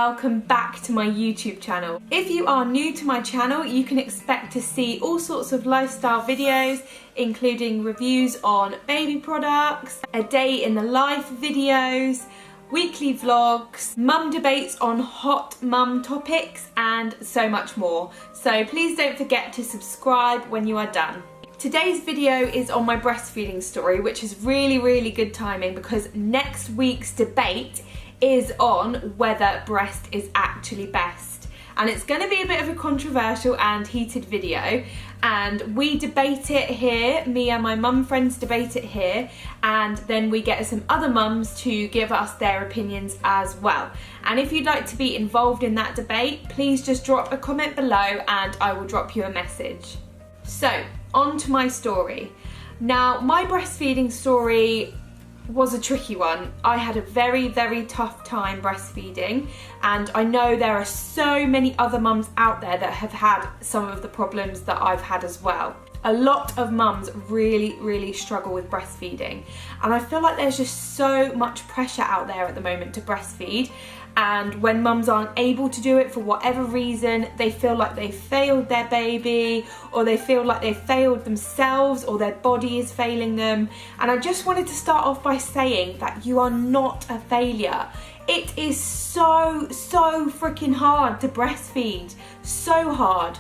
welcome back to my YouTube channel. If you are new to my channel, you can expect to see all sorts of lifestyle videos, including reviews on baby products, a day in the life videos, weekly vlogs, mum debates on hot mum topics, and so much more. So please don't forget to subscribe when you are done. Today's video is on my breastfeeding story, which is really good timing because next week's debate is on whether breast is actually best. And it's going to be a bit of a controversial and heated video, and we debate it here, me and my mum friends debate it here, and then we get some other mums to give us their opinions as well. And if you'd like to be involved in that debate, please just drop a comment below and I will drop you a message. So, on to my story. Now, my breastfeeding story was a tricky one. I had a very tough time breastfeeding, and I know there are so many other mums out there that have had some of the problems that I've had as well. A lot of mums really struggle with breastfeeding, and I feel like there's just so much pressure out there at the moment to breastfeed, and when mums aren't able to do it for whatever reason, they feel like they failed their baby, or they feel like they failed themselves, or their body is failing them. And I just wanted to start off by saying that you are not a failure. It is so freaking hard to breastfeed, so hard.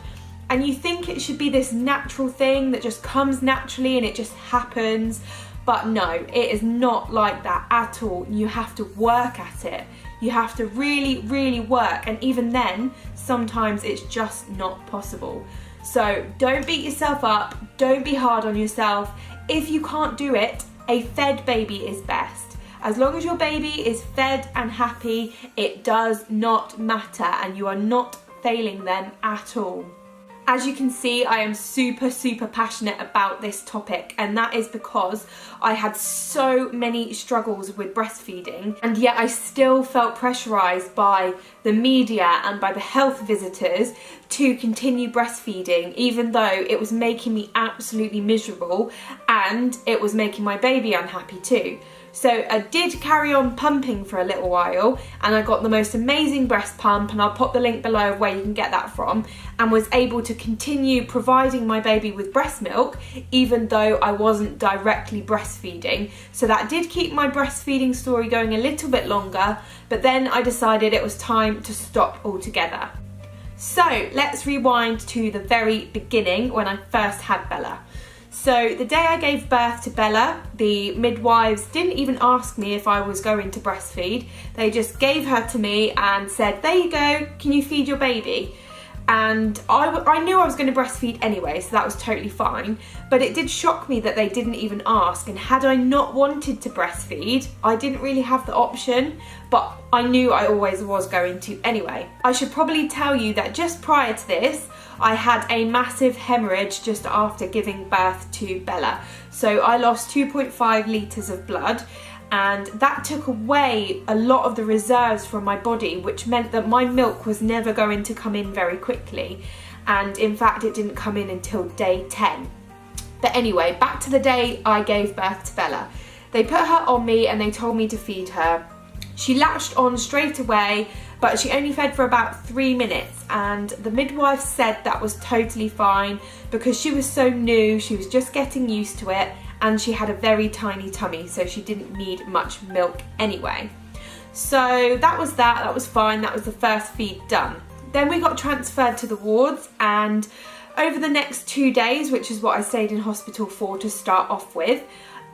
And you think it should be this natural thing that just comes naturally and it just happens, but no, it is not like that at all. You have to work at it. You have to really work, and even then, sometimes it's just not possible. So don't beat yourself up, don't be hard on yourself. If you can't do it, a fed baby is best. As long as your baby is fed and happy, it does not matter, and you are not failing them at all. As you can see, I am super passionate about this topic, and that is because I had so many struggles with breastfeeding, and yet I still felt pressurised by the media and by the health visitors to continue breastfeeding, even though it was making me absolutely miserable and it was making my baby unhappy too. So I did carry on pumping for a little while, and I got the most amazing breast pump, and I'll pop the link below of where you can get that from, and was able to continue providing my baby with breast milk even though I wasn't directly breastfeeding. So that did keep my breastfeeding story going a little bit longer, but then I decided it was time to stop altogether. So let's rewind to the very beginning when I first had Bella. So the day I gave birth to Bella, the midwives didn't even ask me if I was going to breastfeed. They just gave her to me and said, there you go, can you feed your baby? And I knew I was going to breastfeed anyway, so that was totally fine. But it did shock me that they didn't even ask, and had I not wanted to breastfeed, I didn't really have the option, but I knew I always was going to anyway. I should probably tell you that just prior to this, I had a massive hemorrhage just after giving birth to Bella. So I lost 2.5 litres of blood, and that took away a lot of the reserves from my body, which meant that my milk was never going to come in very quickly. And in fact, it didn't come in until day 10. But anyway, back to the day I gave birth to Bella. They put her on me and they told me to feed her. She latched on straight away, but she only fed for about 3 minutes, and the midwife said that was totally fine because she was so new, she was just getting used to it, and she had a very tiny tummy, so she didn't need much milk anyway. So that was fine, that was the first feed done. Then we got transferred to the wards, and over the next 2 days, which is what I stayed in hospital for to start off with,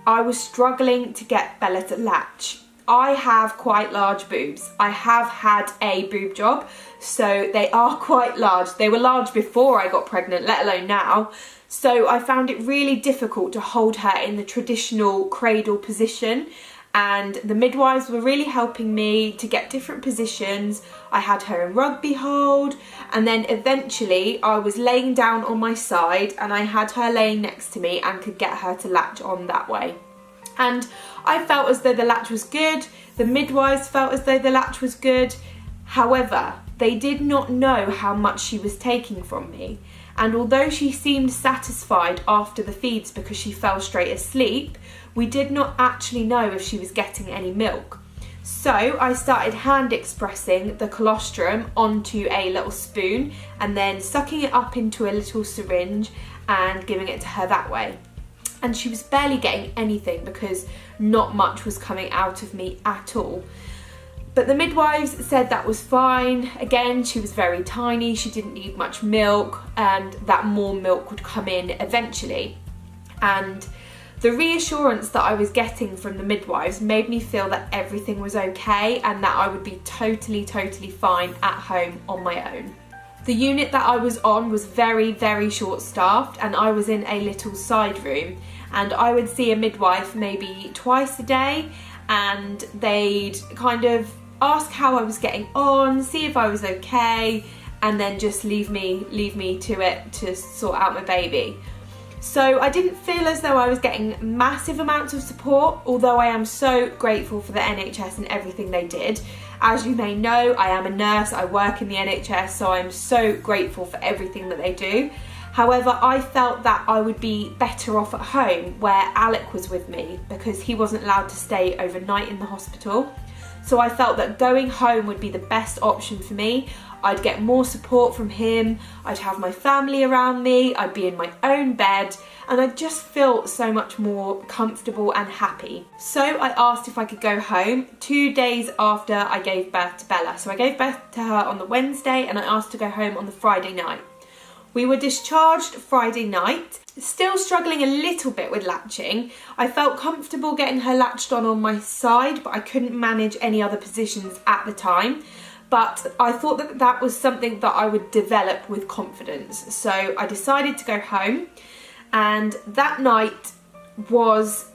I was struggling to get Bella to latch. I have quite large boobs. I have had a boob job, so they are quite large. They were large before I got pregnant, let alone now. So I found it really difficult to hold her in the traditional cradle position, and the midwives were really helping me to get different positions. I had her in rugby hold, and then eventually I was laying down on my side and I had her laying next to me and could get her to latch on that way. And I felt as though the latch was good, the midwives felt as though the latch was good. However, they did not know how much she was taking from me. And although she seemed satisfied after the feeds because she fell straight asleep, we did not actually know if she was getting any milk. So I started hand expressing the colostrum onto a little spoon and then sucking it up into a little syringe and giving it to her that way. And she was barely getting anything because not much was coming out of me at all. But the midwives said that was fine. Again, she was very tiny, she didn't need much milk, and that more milk would come in eventually. And the reassurance that I was getting from the midwives made me feel that everything was okay and that I would be totally fine at home on my own. The unit that I was on was very short-staffed, and I was in a little side room, and I would see a midwife maybe twice a day, and they'd kind of ask how I was getting on, see if I was okay, and then just leave me to it to sort out my baby. So I didn't feel as though I was getting massive amounts of support, although I am so grateful for the NHS and everything they did. As you may know, I am a nurse, I work in the NHS, so I'm so grateful for everything that they do. However, I felt that I would be better off at home where Alec was with me because he wasn't allowed to stay overnight in the hospital. So I felt that going home would be the best option for me. I'd get more support from him, I'd have my family around me, I'd be in my own bed, and I'd just feel so much more comfortable and happy. So I asked if I could go home 2 days after I gave birth to Bella. So I gave birth to her on the Wednesday and I asked to go home on the Friday night. We were discharged Friday night, still struggling a little bit with latching. I felt comfortable getting her latched on my side, but I couldn't manage any other positions at the time. But I thought that that was something that I would develop with confidence. So I decided to go home, and that night was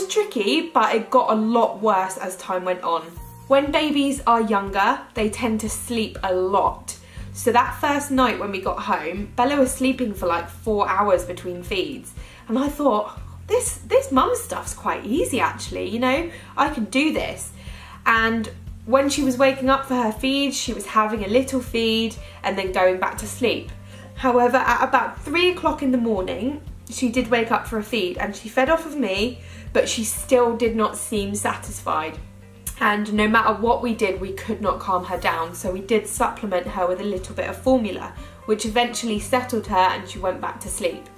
tricky, but it got a lot worse as time went on. When babies are younger, they tend to sleep a lot. So that first night when we got home, Bella was sleeping for like 4 hours between feeds. And I thought, this mum stuff's quite easy actually, you know, I can do this. And when she was waking up for her feed, she was having a little feed and then going back to sleep. However, at about 3 o'clock in the morning, she did wake up for a feed and she fed off of me, but she still did not seem satisfied. And no matter what we did, we could not calm her down. So we did supplement her with a little bit of formula, which eventually settled her and she went back to sleep.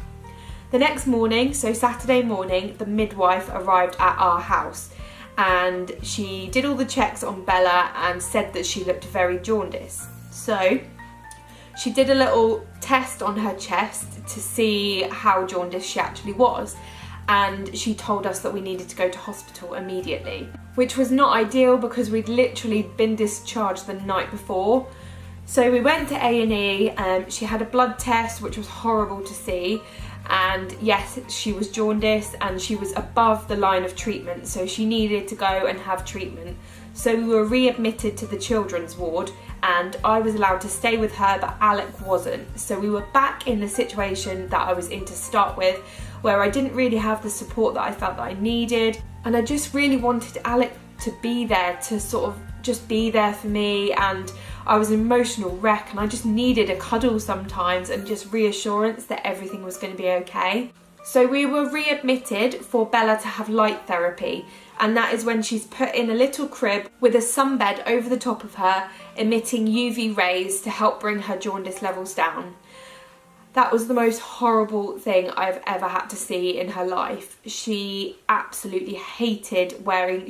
The next morning, so Saturday morning, the midwife arrived at our house and she did all the checks on Bella and said that she looked very jaundiced. So she did a little test on her chest to see how jaundiced she actually was, and she told us that we needed to go to hospital immediately, which was not ideal because we'd literally been discharged the night before. So we went to A&E, she had a blood test, which was horrible to see, and yes, she was jaundiced and she was above the line of treatment, so she needed to go and have treatment. So we were readmitted to the children's ward and I was allowed to stay with her, but Alec wasn't. So we were back in the situation that I was in to start with, where I didn't really have the support that I felt that I needed, and I just really wanted Alec to be there, to sort of just be there for me, and I was an emotional wreck and I just needed a cuddle sometimes and just reassurance that everything was going to be okay. So we were readmitted for Bella to have light therapy, and that is when she's put in a little crib with a sunbed over the top of her, emitting UV rays to help bring her jaundice levels down. That was the most horrible thing I've ever had to see in her life. She absolutely hated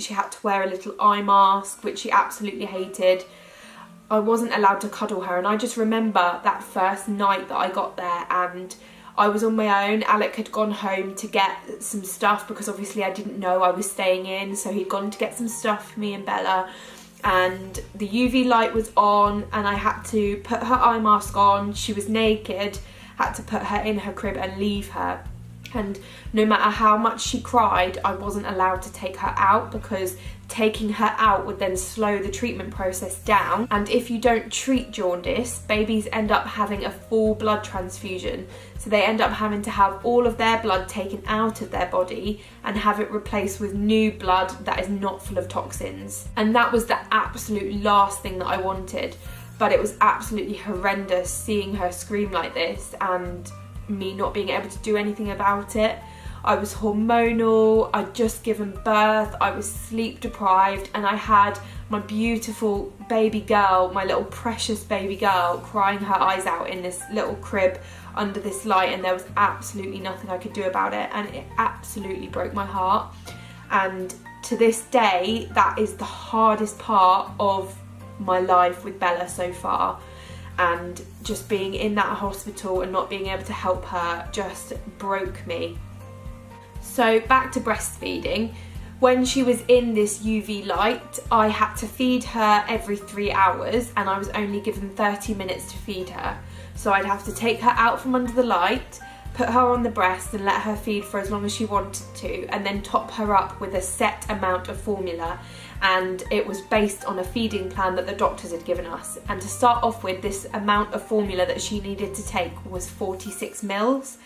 she had to wear a little eye mask, which she absolutely hated. I wasn't allowed to cuddle her, and I just remember that first night that I got there and I was on my own. Alec had gone home to get some stuff because obviously I didn't know I was staying in, so he'd gone to get some stuff for me and Bella, and the UV light was on and I had to put her eye mask on. She was naked, had to put her in her crib and leave her. And no matter how much she cried, I wasn't allowed to take her out because taking her out would then slow the treatment process down. And if you don't treat jaundice, babies end up having a full blood transfusion. So they end up having to have all of their blood taken out of their body and have it replaced with new blood that is not full of toxins. And that was the absolute last thing that I wanted. But it was absolutely horrendous seeing her scream like this and me not being able to do anything about it. I was hormonal, I'd just given birth, I was sleep deprived, and I had my beautiful baby girl, my little precious baby girl, crying her eyes out in this little crib under this light, and there was absolutely nothing I could do about it, and it absolutely broke my heart. And to this day, that is the hardest part of my life with Bella so far. And just being in that hospital and not being able to help her just broke me. So back to breastfeeding. When she was in this UV light, I had to feed her every 3 hours, and I was only given 30 minutes to feed her. So I'd have to take her out from under the light, put her on the breast and let her feed for as long as she wanted to, and then top her up with a set amount of formula. And it was based on a feeding plan that the doctors had given us. And to start off with, this amount of formula that she needed to take was 46 mils.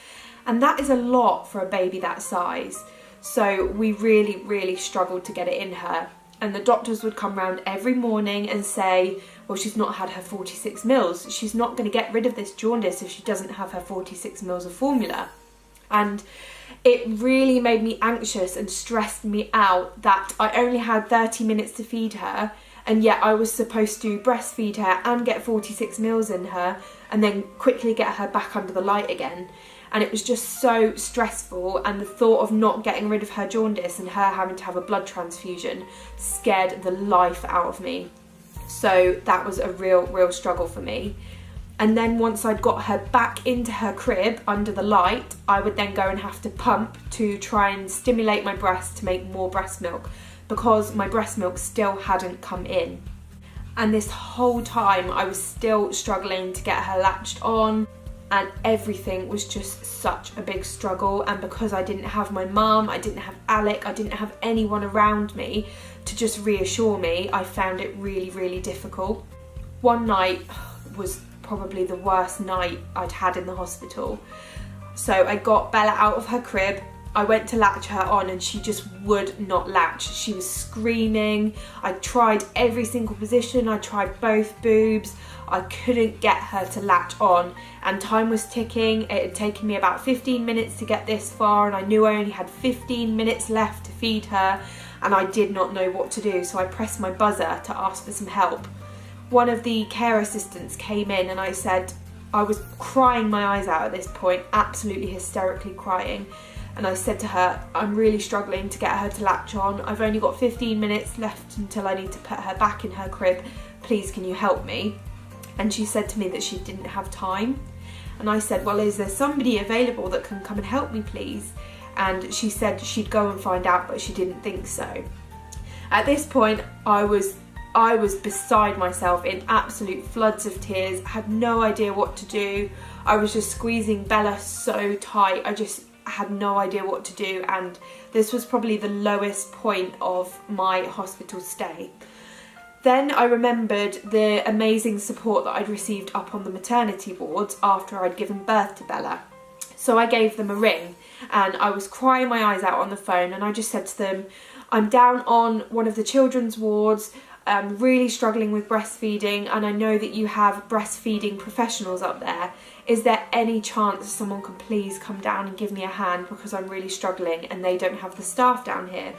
And that is a lot for a baby that size. So we really struggled to get it in her. And the doctors would come round every morning and say, well, she's not had her 46 mils. She's not going to get rid of this jaundice if she doesn't have her 46 mils of formula. And it really made me anxious and stressed me out that I only had 30 minutes to feed her, and yet I was supposed to breastfeed her and get 46 mils in her and then quickly get her back under the light again. And it was just so stressful, and the thought of not getting rid of her jaundice and her having to have a blood transfusion scared the life out of me. So that was a real struggle for me. And then once I'd got her back into her crib under the light, I would then go and have to pump to try and stimulate my breast to make more breast milk, because my breast milk still hadn't come in. And this whole time I was still struggling to get her latched on, and everything was just such a big struggle. And because I didn't have my mum, I didn't have Alec, I didn't have anyone around me to just reassure me, I found it really difficult. One night was probably the worst night I'd had in the hospital. So I got Bella out of her crib, I went to latch her on, and she just would not latch. She was screaming. I tried every single position, I tried both boobs, I couldn't get her to latch on, and time was ticking. It had taken me about 15 minutes to get this far, and I knew I only had 15 minutes left to feed her, and I did not know what to do, so I pressed my buzzer to ask for some help. One of the care assistants came in, and I said, I was crying my eyes out at this point, absolutely hysterically crying, and I said to her, I'm really struggling to get her to latch on. I've only got 15 minutes left until I need to put her back in her crib. Please, can you help me? And she said to me that she didn't have time. And I said, well, is there somebody available that can come and help me, please? And she said she'd go and find out, but she didn't think so. At this point, I was beside myself, in absolute floods of tears, had no idea what to do. I was just squeezing Bella so tight, I just had no idea what to do, and this was probably the lowest point of my hospital stay. Then I remembered the amazing support that I'd received up on the maternity wards after I'd given birth to Bella. So I gave them a ring, and I was crying my eyes out on the phone, and I just said to them, I'm down on one of the children's wards, I'm really struggling with breastfeeding, and I know that you have breastfeeding professionals up there. Is there any chance someone can please come down and give me a hand, because I'm really struggling and they don't have the staff down here?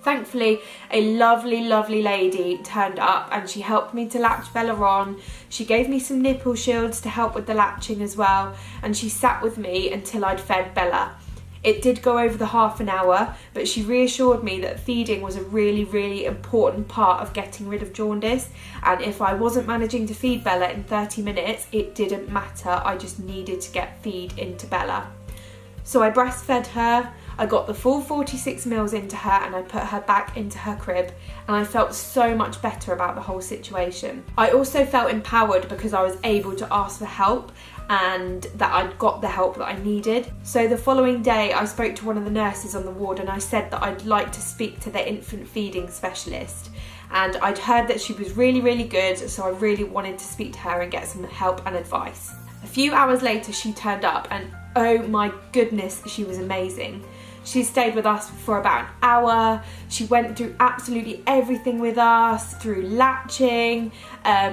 Thankfully, a lovely lady turned up, and she helped me to latch Bella on. She gave me some nipple shields to help with the latching as well, and she sat with me until I'd fed Bella. It did go over the half an hour, but she reassured me that feeding was a really important part of getting rid of jaundice, and if I wasn't managing to feed Bella in 30 minutes, it didn't matter, I just needed to get feed into Bella. So I breastfed her, I got the full 46 mils into her, and I put her back into her crib, and I felt so much better about the whole situation. I also felt empowered because I was able to ask for help, and that I'd got the help that I needed. So the following day I spoke to one of the nurses on the ward, and I said that I'd like to speak to the infant feeding specialist, and I'd heard that she was really good, so I really wanted to speak to her and get some help and advice. A few hours later she turned up, and oh my goodness, she was amazing. She stayed with us for about an hour. She went through absolutely everything with us, through latching,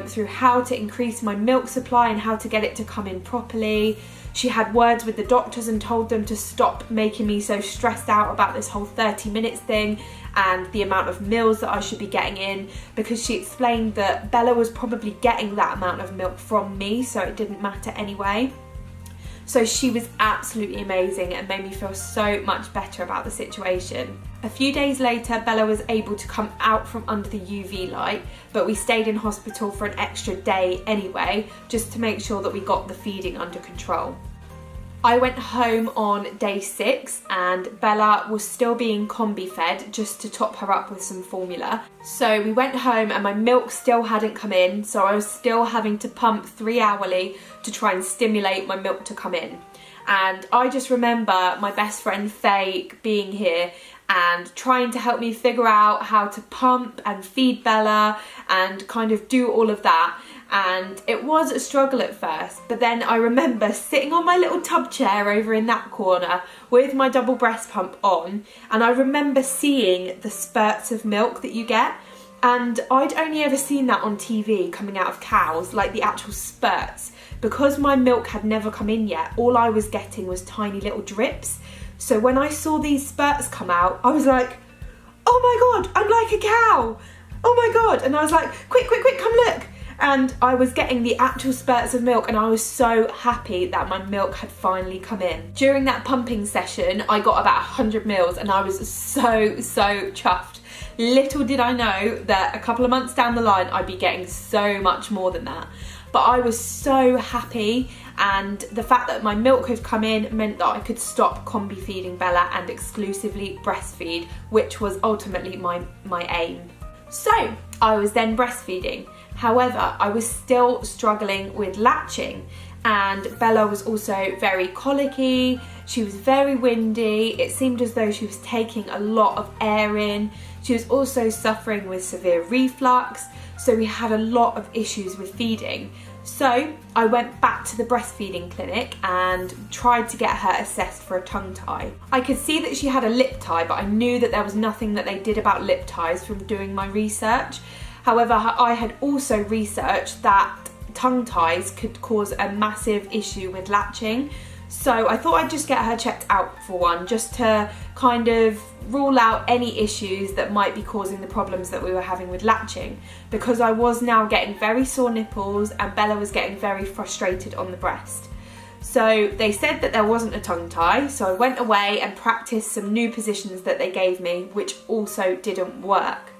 through how to increase my milk supply and how to get it to come in properly. She had words with the doctors and told them to stop making me so stressed out about this whole 30 minutes thing and the amount of meals that I should be getting in, because she explained that Bella was probably getting that amount of milk from me, so it didn't matter anyway. So she was absolutely amazing and made me feel so much better about the situation. A few days later, Bella was able to come out from under the UV light, but we stayed in hospital for an extra day anyway, just to make sure that we got the feeding under control. I went home on day 6 and Bella was still being combi fed just to top her up with some formula. So we went home and my milk still hadn't come in, so I was still having to pump 3 hourly to try and stimulate my milk to come in. And I just remember my best friend Faye being here and trying to help me figure out how to pump and feed Bella and kind of do all of that. And it was a struggle at first, but then I remember sitting on my little tub chair over in that corner with my double breast pump on, and I remember seeing the spurts of milk that you get, and I'd only ever seen that on TV coming out of cows, like the actual spurts. Because my milk had never come in yet, all I was getting was tiny little drips. So when I saw these spurts come out, I was like, oh my god, I'm like a cow, oh my god. And I was like, quick, come look. And I was getting the actual spurts of milk, and I was so happy that my milk had finally come in. During that pumping session, I got about 100 mils and I was so chuffed. Little did I know that a couple of months down the line, I'd be getting so much more than that. But I was so happy, and the fact that my milk had come in meant that I could stop combi feeding Bella and exclusively breastfeed, which was ultimately my aim. So I was then breastfeeding. However, I was still struggling with latching, and Bella was also very colicky, she was very windy, it seemed as though she was taking a lot of air in. She was also suffering with severe reflux, so we had a lot of issues with feeding. So I went back to the breastfeeding clinic and tried to get her assessed for a tongue tie. I could see that she had a lip tie, but I knew that there was nothing that they did about lip ties from doing my research. However, I had also researched that tongue ties could cause a massive issue with latching. So I thought I'd just get her checked out for one, just to kind of rule out any issues that might be causing the problems that we were having with latching, because I was now getting very sore nipples and Bella was getting very frustrated on the breast. So they said that there wasn't a tongue tie, so I went away and practiced some new positions that they gave me, which also didn't work.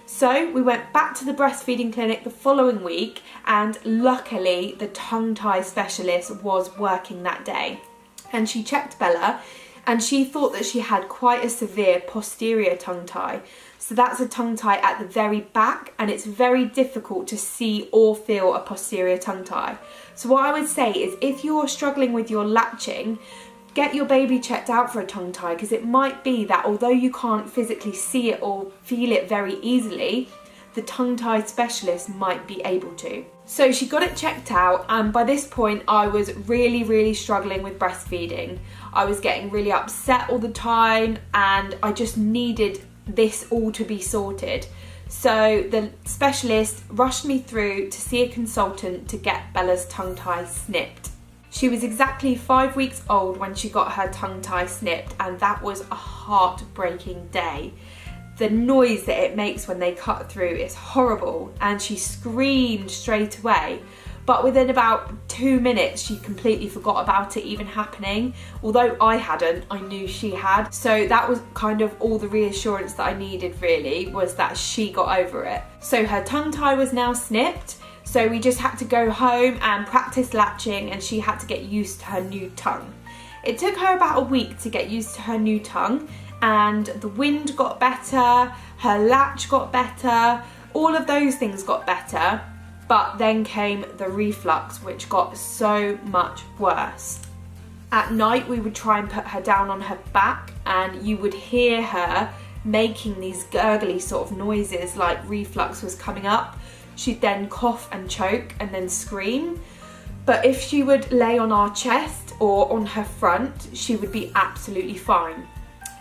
So we went back to the breastfeeding clinic the following week, and luckily the tongue tie specialist was working that day. And she checked Bella and she thought that she had quite a severe posterior tongue tie. So that's a tongue tie at the very back, and it's very difficult to see or feel a posterior tongue tie. So what I would say is, if you're struggling with your latching, get your baby checked out for a tongue tie, because it might be that although you can't physically see it or feel it very easily, the tongue tie specialist might be able to. So she got it checked out, and by this point I was really struggling with breastfeeding. I was getting really upset all the time and I just needed this all to be sorted. So the specialist rushed me through to see a consultant to get Bella's tongue tie snipped. She was exactly 5 weeks old when she got her tongue tie snipped, and that was a heartbreaking day. The noise that it makes when they cut through is horrible, and she screamed straight away. But within about 2 minutes, she completely forgot about it even happening. Although I hadn't, I knew she had. So that was kind of all the reassurance that I needed, really, was that she got over it. So her tongue tie was now snipped. So we just had to go home and practice latching, and she had to get used to her new tongue. It took her about a week to get used to her new tongue, and the wind got better, her latch got better, all of those things got better, but then came the reflux, which got so much worse. At night we would try and put her down on her back, and you would hear her making these gurgly sort of noises like reflux was coming up. She'd then cough and choke and then scream. But if she would lay on our chest or on her front, she would be absolutely fine.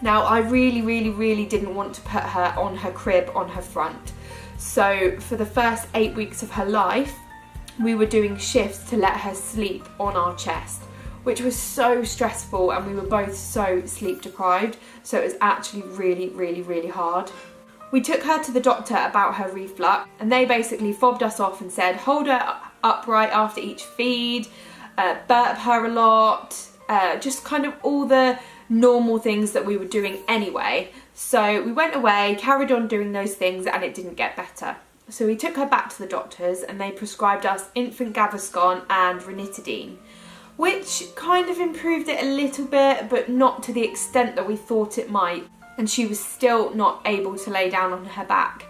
Now, I really didn't want to put her on her crib on her front. So for the first 8 weeks of her life, we were doing shifts to let her sleep on our chest, which was so stressful, and we were both so sleep deprived, so it was actually really hard. We took her to the doctor about her reflux, and they basically fobbed us off and said hold her upright after each feed, burp her a lot, just kind of all the normal things that we were doing anyway. So we went away, carried on doing those things, and it didn't get better. So we took her back to the doctors, and they prescribed us infant Gaviscon and ranitidine, which kind of improved it a little bit, but not to the extent that we thought it might. And she was still not able to lay down on her back.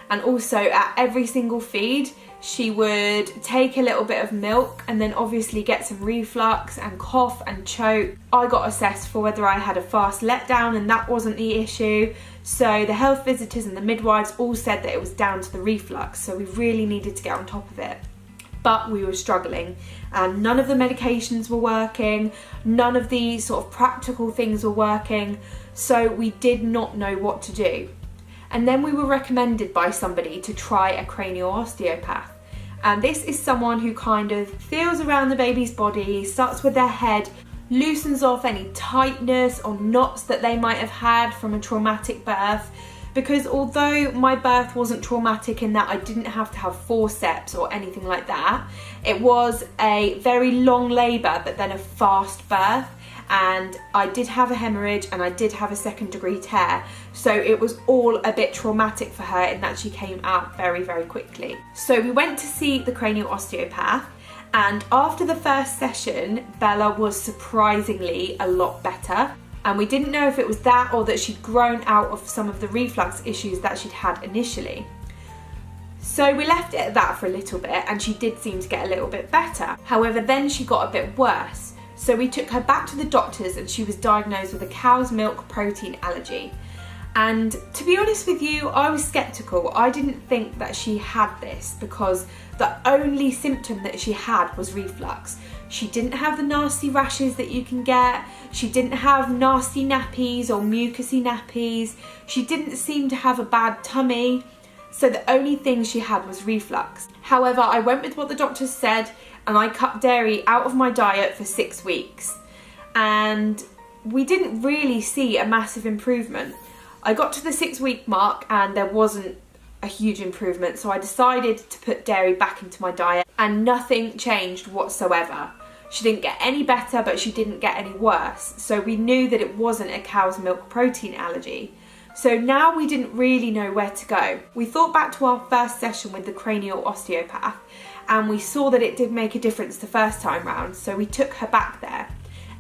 And also at every single feed, she would take a little bit of milk and then obviously get some reflux and cough and choke. I got assessed for whether I had a fast letdown, and that wasn't the issue. So the health visitors and the midwives all said that it was down to the reflux, so we really needed to get on top of it. But we were struggling, and none of the medications were working, none of the sort of practical things were working, so we did not know what to do. And then we were recommended by somebody to try a cranial osteopath. And this is someone who kind of feels around the baby's body, starts with their head, loosens off any tightness or knots that they might have had from a traumatic birth. Because although my birth wasn't traumatic in that I didn't have to have forceps or anything like that, it was a very long labour but then a fast birth, and I did have a hemorrhage and I did have a 2nd-degree tear, so it was all a bit traumatic for her in that she came out very quickly. So we went to see the cranial osteopath, and after the first session Bella was surprisingly a lot better. And we didn't know if it was that or that she'd grown out of some of the reflux issues that she'd had initially. So we left it at that for a little bit, and she did seem to get a little bit better. However, then she got a bit worse. So we took her back to the doctors, and she was diagnosed with a cow's milk protein allergy. And to be honest with you, I was sceptical. I didn't think that she had this because the only symptom that she had was reflux. She didn't have the nasty rashes that you can get. She didn't have nasty nappies or mucousy nappies. She didn't seem to have a bad tummy. So the only thing she had was reflux. However, I went with what the doctors said, and I cut dairy out of my diet for 6 weeks. And we didn't really see a massive improvement. I got to the 6-week mark and there wasn't a huge improvement, so I decided to put dairy back into my diet, and nothing changed whatsoever. She didn't get any better, but she didn't get any worse. So we knew that it wasn't a cow's milk protein allergy. So now we didn't really know where to go. We thought back to our first session with the cranial osteopath, and we saw that it did make a difference the first time round, so we took her back there.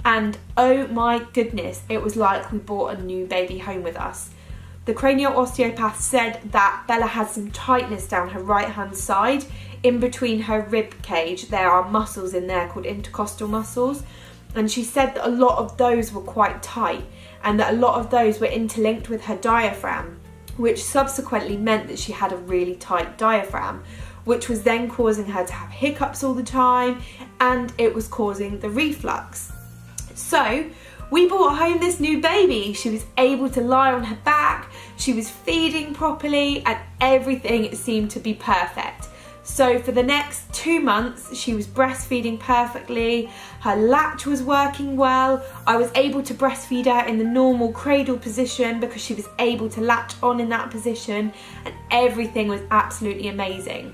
And oh my goodness, it was like we brought a new baby home with us. The cranial osteopath said that Bella had some tightness down her right hand side. In between her rib cage there are muscles in there called intercostal muscles, and she said that a lot of those were quite tight and that a lot of those were interlinked with her diaphragm, which subsequently meant that she had a really tight diaphragm, which was then causing her to have hiccups all the time, and it was causing the reflux. So we brought home this new baby. She was able to lie on her back, she was feeding properly, and everything seemed to be perfect. So for the next 2 months, she was breastfeeding perfectly, her latch was working well, I was able to breastfeed her in the normal cradle position because she was able to latch on in that position, and everything was absolutely amazing.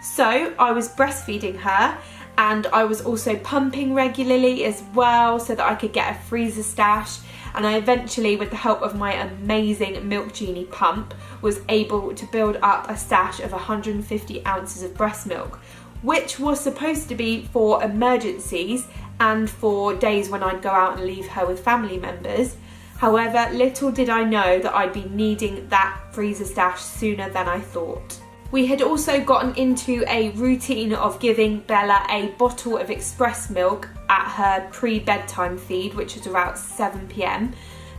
So I was breastfeeding her, and I was also pumping regularly as well so that I could get a freezer stash, and I eventually, with the help of my amazing Milk Genie pump, was able to build up a stash of 150 ounces of breast milk, which was supposed to be for emergencies and for days when I'd go out and leave her with family members. However, little did I know that I'd be needing that freezer stash sooner than I thought. We had also gotten into a routine of giving Bella a bottle of express milk at her pre-bedtime feed, which was around 7 p.m,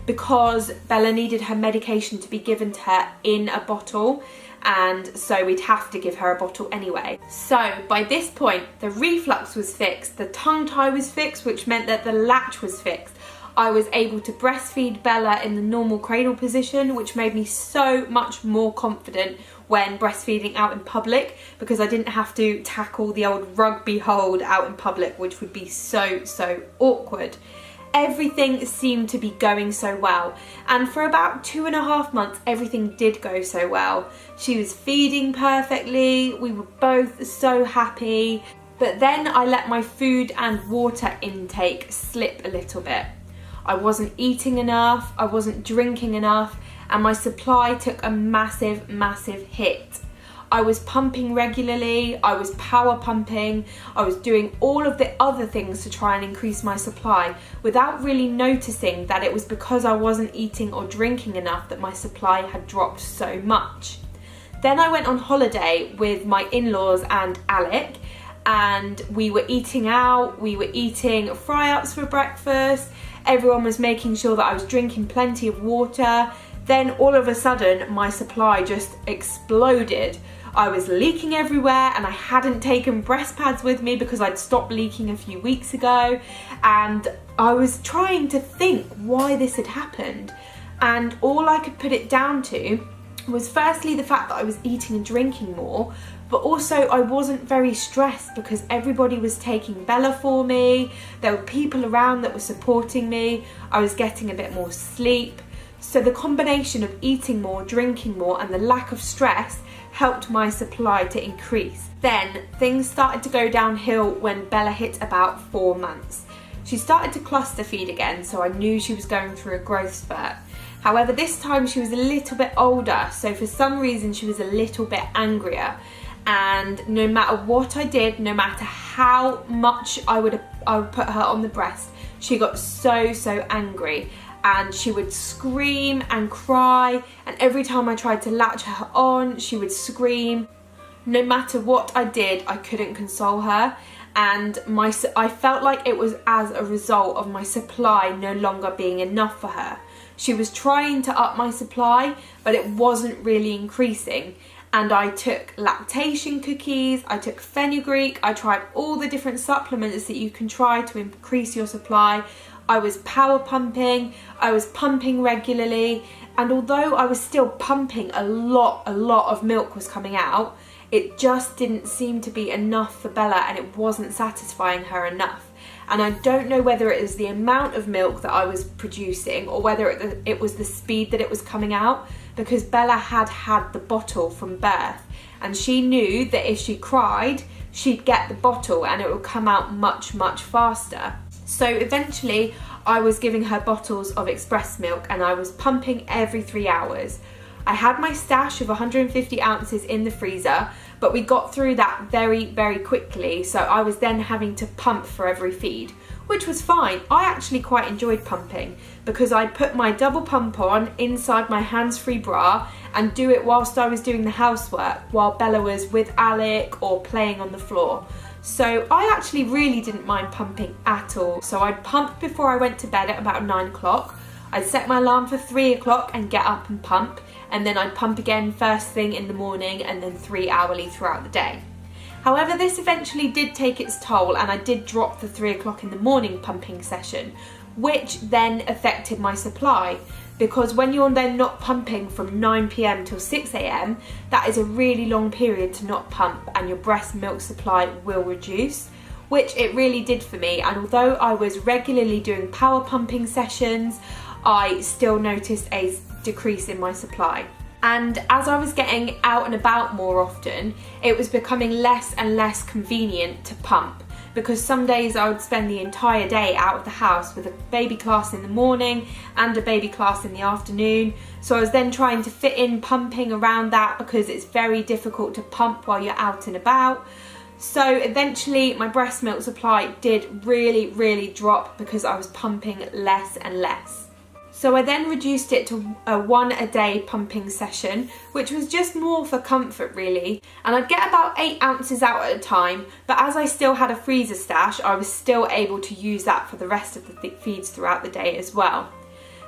because Bella needed her medication to be given to her in a bottle, and so we'd have to give her a bottle anyway. So by this point, the reflux was fixed, the tongue tie was fixed, which meant that the latch was fixed. I was able to breastfeed Bella in the normal cradle position, which made me so much more confident when breastfeeding out in public, because I didn't have to tackle the old rugby hold out in public, which would be so awkward. Everything seemed to be going so well, and for about 2.5 months everything did go so well. She was feeding perfectly, we were both so happy, but then I let my food and water intake slip a little bit. I wasn't eating enough, I wasn't drinking enough, and my supply took a massive hit. I was pumping regularly, I was power pumping, I was doing all of the other things to try and increase my supply without really noticing that it was because I wasn't eating or drinking enough that my supply had dropped so much. Then I went on holiday with my in-laws and Alec, and we were eating out, we were eating fry-ups for breakfast, everyone was making sure that I was drinking plenty of water. Then all of a sudden my supply just exploded. I was leaking everywhere, and I hadn't taken breast pads with me because I'd stopped leaking a few weeks ago, and I was trying to think why this had happened, and all I could put it down to was firstly the fact that I was eating and drinking more, but also I wasn't very stressed because everybody was taking Bella for me, there were people around that were supporting me, I was getting a bit more sleep. So the combination of eating more, drinking more, and the lack of stress helped my supply to increase. Then things started to go downhill when Bella hit about 4 months. She started to cluster feed again, so I knew she was going through a growth spurt. However, this time she was a little bit older, so for some reason she was a little bit angrier. And no matter what I did, no matter how much I would put her on the breast, she got so angry. And she would scream and cry, and every time I tried to latch her on, she would scream. No matter what I did, I couldn't console her, and I felt like it was as a result of my supply no longer being enough for her. She was trying to up my supply, but it wasn't really increasing. And I took lactation cookies, I took fenugreek, I tried all the different supplements that you can try to increase your supply. I was power pumping, I was pumping regularly, and although I was still pumping a lot of milk was coming out, it just didn't seem to be enough for Bella, and it wasn't satisfying her enough. And I don't know whether it is the amount of milk that I was producing or whether it was the speed that it was coming out, because Bella had the bottle from birth, and she knew that if she cried, she'd get the bottle and it would come out much faster. So eventually I was giving her bottles of express milk, and I was pumping every 3 hours. I had my stash of 150 ounces in the freezer, but we got through that very quickly, so I was then having to pump for every feed, which was fine. I actually quite enjoyed pumping because I'd put my double pump on inside my hands-free bra and do it whilst I was doing the housework, while Bella was with Alec or playing on the floor. So I actually really didn't mind pumping at all. So I'd pump before I went to bed at about 9 o'clock. I'd set my alarm for 3 o'clock and get up and pump, and then I'd pump again first thing in the morning and then 3 hourly throughout the day. However, this eventually did take its toll, and I did drop the 3 o'clock in the morning pumping session, which then affected my supply, because when you're then not pumping from 9 p.m. till 6 a.m, that is a really long period to not pump, and your breast milk supply will reduce, which it really did for me. And although I was regularly doing power pumping sessions, I still noticed a decrease in my supply. And as I was getting out and about more often, it was becoming less and less convenient to pump, because some days I would spend the entire day out of the house with a baby class in the morning and a baby class in the afternoon. So I was then trying to fit in pumping around that, because it's very difficult to pump while you're out and about. So eventually my breast milk supply did really drop because I was pumping less and less. So I then reduced it to a 1 a day pumping session, which was just more for comfort really. And I'd get about 8 ounces out at a time, but as I still had a freezer stash, I was still able to use that for the rest of the feeds throughout the day as well.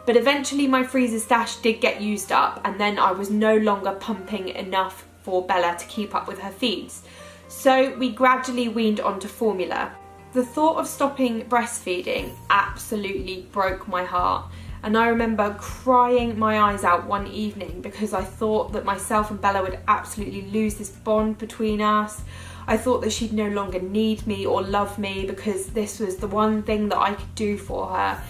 But eventually my freezer stash did get used up, and then I was no longer pumping enough for Bella to keep up with her feeds. So we gradually weaned onto formula. The thought of stopping breastfeeding absolutely broke my heart. And I remember crying my eyes out one evening because I thought that myself and Bella would absolutely lose this bond between us. I thought that she'd no longer need me or love me because this was the one thing that I could do for her.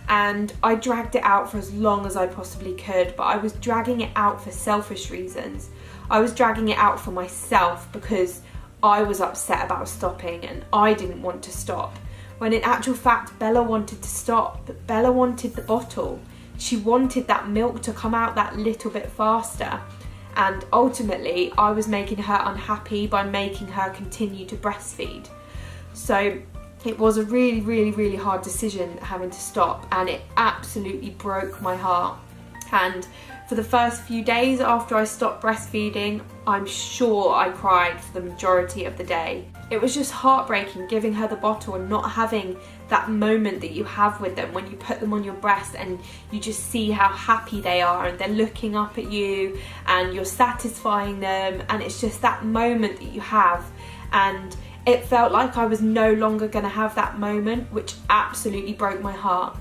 And I dragged it out for as long as I possibly could, but I was dragging it out for selfish reasons. I was dragging it out for myself because I was upset about stopping and I didn't want to stop. When in actual fact, Bella wanted to stop, but Bella wanted the bottle. She wanted that milk to come out that little bit faster. And ultimately, I was making her unhappy by making her continue to breastfeed. So it was a really, really, really hard decision having to stop, and it absolutely broke my heart. And for the first few days after I stopped breastfeeding, I'm sure I cried for the majority of the day. It was just heartbreaking giving her the bottle and not having that moment that you have with them when you put them on your breast and you just see how happy they are and they're looking up at you and you're satisfying them, and it's just that moment that you have. And it felt like I was no longer going to have that moment, which absolutely broke my heart.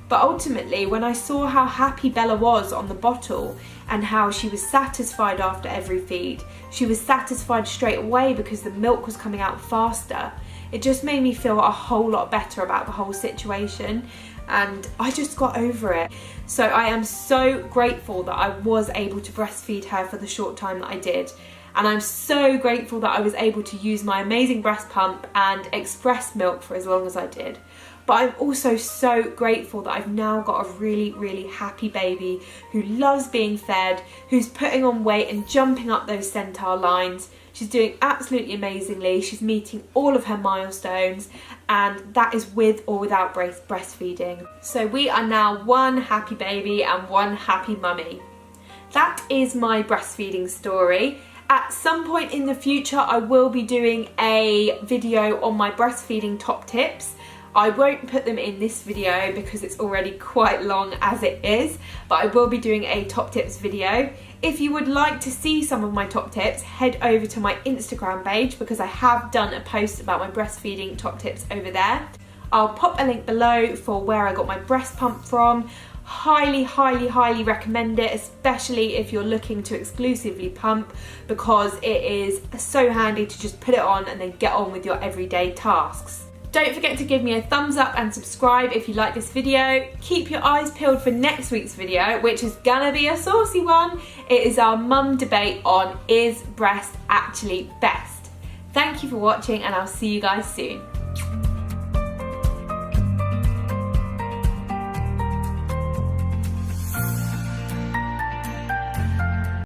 But ultimately, when I saw how happy Bella was on the bottle and how she was satisfied after every feed, she was satisfied straight away because the milk was coming out faster. It just made me feel a whole lot better about the whole situation, and I just got over it. So I am so grateful that I was able to breastfeed her for the short time that I did. And I'm so grateful that I was able to use my amazing breast pump and express milk for as long as I did. But I'm also so grateful that I've now got a really, really happy baby who loves being fed, who's putting on weight and jumping up those centile lines. She's doing absolutely amazingly. She's meeting all of her milestones, and that is with or without breastfeeding. So we are now one happy baby and one happy mummy. That is my breastfeeding story. At some point in the future, I will be doing a video on my breastfeeding top tips. I won't put them in this video because it's already quite long as it is, but I will be doing a top tips video. If you would like to see some of my top tips, head over to my Instagram page because I have done a post about my breastfeeding top tips over there. I'll pop a link below for where I got my breast pump from. Highly, highly, highly recommend it, especially if you're looking to exclusively pump, because it is so handy to just put it on and then get on with your everyday tasks. Don't forget to give me a thumbs up and subscribe if you like this video. Keep your eyes peeled for next week's video, which is gonna be a saucy one. It is our mum debate on, is breast actually best? Thank you for watching, and I'll see you guys soon.